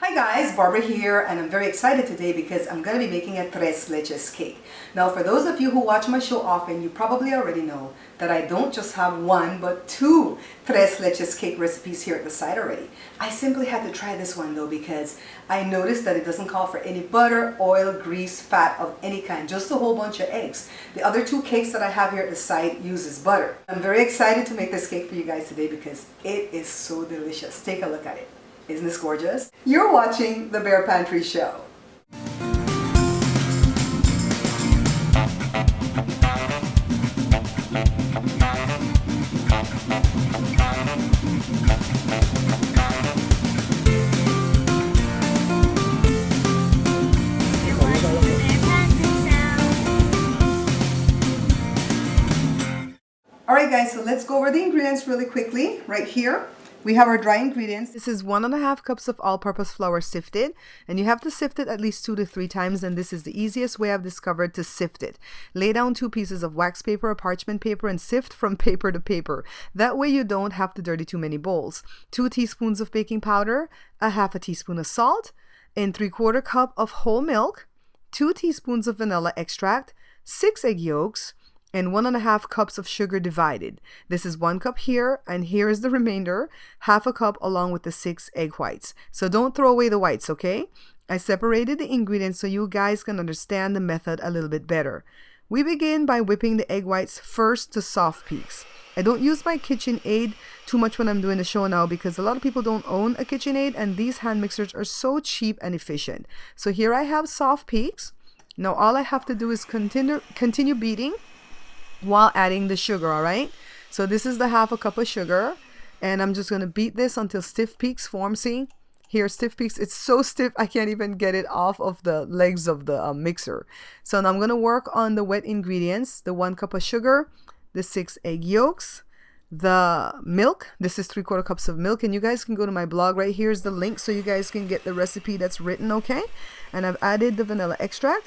Hi guys, Barbara here, and I'm very excited today because I'm going to be making a Tres Leches cake. Now for those of you who watch my show often, you probably already know that I don't just have one but two Tres Leches cake recipes here at the site already. I simply had to try this one though because I noticed that it doesn't call for any butter, oil, grease, fat of any kind, just a whole bunch of eggs. The other two cakes that I have here at the site uses butter. I'm very excited to make this cake for you guys today because it is so delicious. Take a look at it. Isn't this gorgeous? You're watching The Bear Pantry Show. Alright guys, so let's go over the ingredients really quickly. Right here we have our dry ingredients. This is 1.5 cups of all-purpose flour sifted, and you have to sift it at least 2 to 3 times, and this is the easiest way I've discovered to sift it. Lay down 2 pieces of wax paper or parchment paper and sift from paper to paper. That way you don't have to dirty too many bowls. 2 teaspoons of baking powder, a half a teaspoon of salt, and 3/4 cup of whole milk, 2 teaspoons of vanilla extract, 6 egg yolks, and 1.5 cups of sugar divided. This is 1 cup here, and here is the remainder, half a cup along with the 6 egg whites. So don't throw away the whites, okay? I separated the ingredients so you guys can understand the method a little bit better. We begin by whipping the egg whites first to soft peaks. I don't use my KitchenAid too much when I'm doing the show now because a lot of people don't own a KitchenAid, and these hand mixers are so cheap and efficient. So here I have soft peaks. Now all I have to do is continue beating while adding the sugar. All right, so this is the half a cup of sugar, and I'm just going to beat this until stiff peaks form. See here, stiff peaks. It's so stiff I can't even get it off of the legs of the mixer. So now I'm going to work on the wet ingredients: the 1 cup of sugar, the 6 egg yolks, the milk. This is 3/4 cups of milk, and you guys can go to my blog. Right here's the link so you guys can get the recipe that's written. Okay, and I've added the vanilla extract.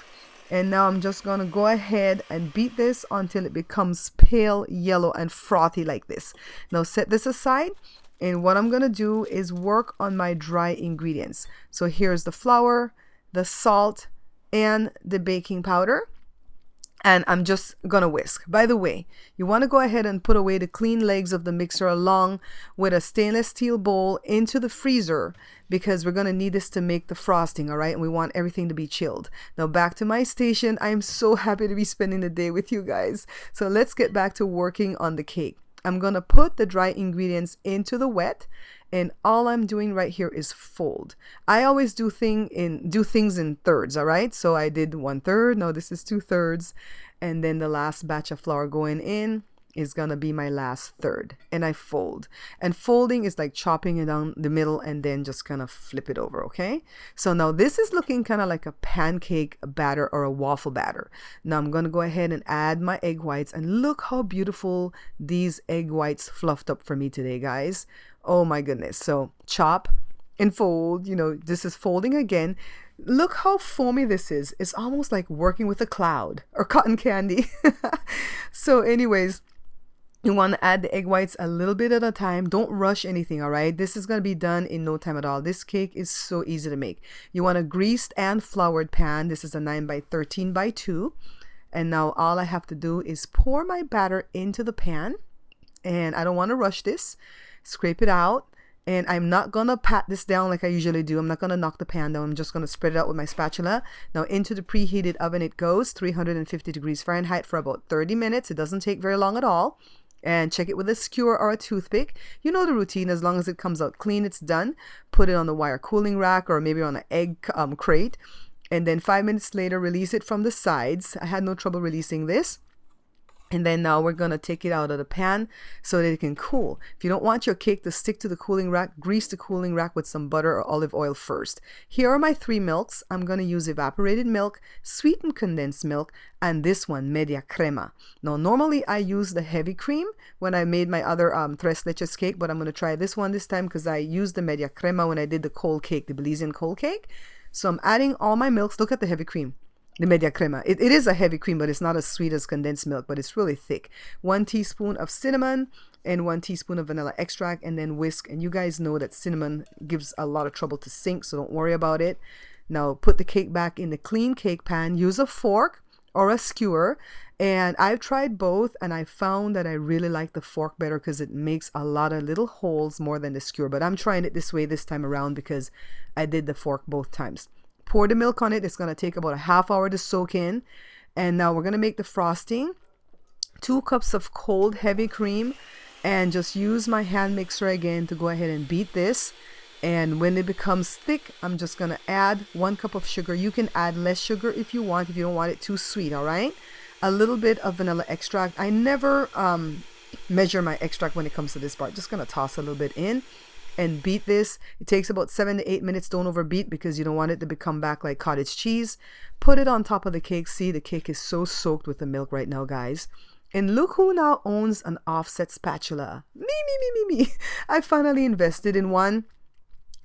And now I'm just going to go ahead and beat this until it becomes pale yellow and frothy like this. Now set this aside, and what I'm going to do is work on my dry ingredients. So here's the flour, the salt, and the baking powder. And I'm just going to whisk. By the way, you want to go ahead and put away the clean legs of the mixer along with a stainless steel bowl into the freezer because we're going to need this to make the frosting, all right? And we want everything to be chilled. Now back to my station. I'm so happy to be spending the day with you guys. So let's get back to working on the cake. I'm going to put the dry ingredients into the wet, and all I'm doing right here is fold. I always do things in thirds, all right? So I did 1/3, now this is 2/3, and then the last batch of flour going in is gonna be my last third, and I fold. And folding is like chopping it down the middle and then just kind of flip it over, okay? So now this is looking kind of like a pancake batter or a waffle batter. Now I'm gonna go ahead and add my egg whites, and look how beautiful these egg whites fluffed up for me today, guys. Oh my goodness. So chop and fold, you know, this is folding again. Look how foamy this is. It's almost like working with a cloud or cotton candy. So anyways, you want to add the egg whites a little bit at a time. Don't rush anything, all right? This is going to be done in no time at all. This cake is so easy to make. You want a greased and floured pan. This is a 9 by 13 by 2. And now all I have to do is pour my batter into the pan. And I don't want to rush this. Scrape it out. And I'm not going to pat this down like I usually do. I'm not going to knock the pan down. I'm just going to spread it out with my spatula. Now into the preheated oven it goes, 350 degrees Fahrenheit for about 30 minutes. It doesn't take very long at all. And check it with a skewer or a toothpick. You know the routine. As long as it comes out clean, it's done. Put it on the wire cooling rack or maybe on an egg crate. And then 5 minutes later, release it from the sides. I had no trouble releasing this. And then now we're going to take it out of the pan so that it can cool. If you don't want your cake to stick to the cooling rack, grease the cooling rack with some butter or olive oil first. Here are my 3 milks. I'm going to use evaporated milk, sweetened condensed milk, and this one, media crema. Now, normally I use the heavy cream when I made my other Tres Leches cake, but I'm going to try this one this time because I used the media crema when I did the cold cake, the Belizean cold cake. So I'm adding all my milks. Look at the heavy cream. The media crema. It is a heavy cream, but it's not as sweet as condensed milk, but it's really thick. 1 teaspoon of cinnamon, and 1 teaspoon of vanilla extract, and then whisk. And you guys know that cinnamon gives a lot of trouble to sink, so don't worry about it. Now put the cake back in the clean cake pan. Use a fork or a skewer, and I've tried both, and I found that I really like the fork better because it makes a lot of little holes more than the skewer. But I'm trying it this way this time around because I did the fork both times. Pour the milk on it. It's going to take about a half hour to soak in. And now we're going to make the frosting. 2 cups of cold heavy cream, and just use my hand mixer again to go ahead and beat this. And when it becomes thick, I'm just going to add 1 cup of sugar. You can add less sugar if you want, if you don't want it too sweet, all right? A little bit of vanilla extract. I never measure my extract when it comes to this part. Just going to toss a little bit in and beat this. It takes about 7 to 8 minutes. Don't overbeat because you don't want it to become back like cottage cheese. Put it on top of the cake. See, the cake is so soaked with the milk right now, guys. And look who now owns an offset spatula. Me. I finally invested in one.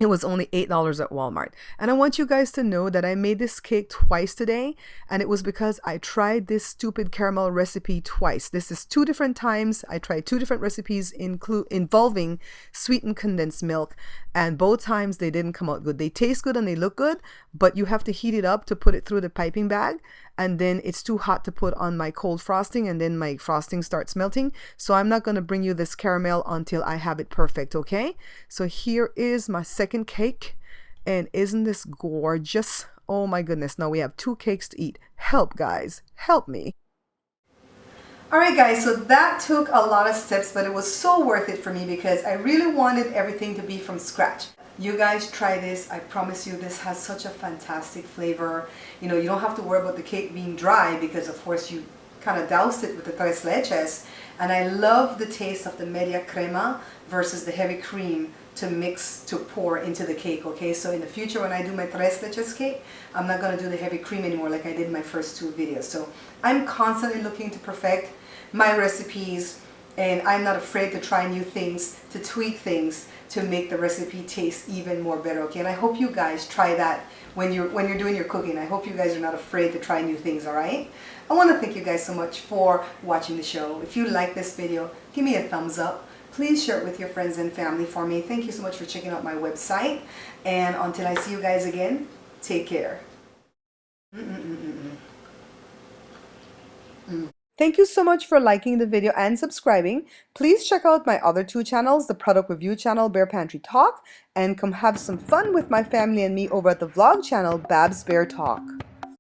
It was only $8 at Walmart. And I want you guys to know that I made this cake twice today. And it was because I tried this stupid caramel recipe twice. This is 2 different times. I tried 2 different recipes involving sweetened condensed milk. And both times they didn't come out good. They taste good and they look good, but you have to heat it up to put it through the piping bag. And then it's too hot to put on my cold frosting, and then my frosting starts melting. So I'm not going to bring you this caramel until I have it perfect, okay? So here is my second cake, and isn't this gorgeous? Oh my goodness, now we have 2 cakes to eat. Help, guys, help me. Alright guys, so that took a lot of steps, but it was so worth it for me because I really wanted everything to be from scratch. You guys try this. I promise you this has such a fantastic flavor. You know, you don't have to worry about the cake being dry because of course you kind of doused it with the tres leches. And I love the taste of the media crema versus the heavy cream to mix, to pour into the cake, okay? So in the future when I do my tres leches cake, I'm not going to do the heavy cream anymore like I did in my first 2 videos. So I'm constantly looking to perfect my recipes, and I'm not afraid to try new things, to tweak things, to make the recipe taste even more better, okay? And I hope you guys try that when you're doing your cooking. I hope you guys are not afraid to try new things, all right? I want to thank you guys so much for watching the show. If you like this video, give me a thumbs up. Please share it with your friends and family for me. Thank you so much for checking out my website. And until I see you guys again, take care. Thank you so much for liking the video and subscribing. Please check out my other 2 channels, the product review channel, Bear Pantry Talk, and come have some fun with my family and me over at the vlog channel, Babs Bear Talk.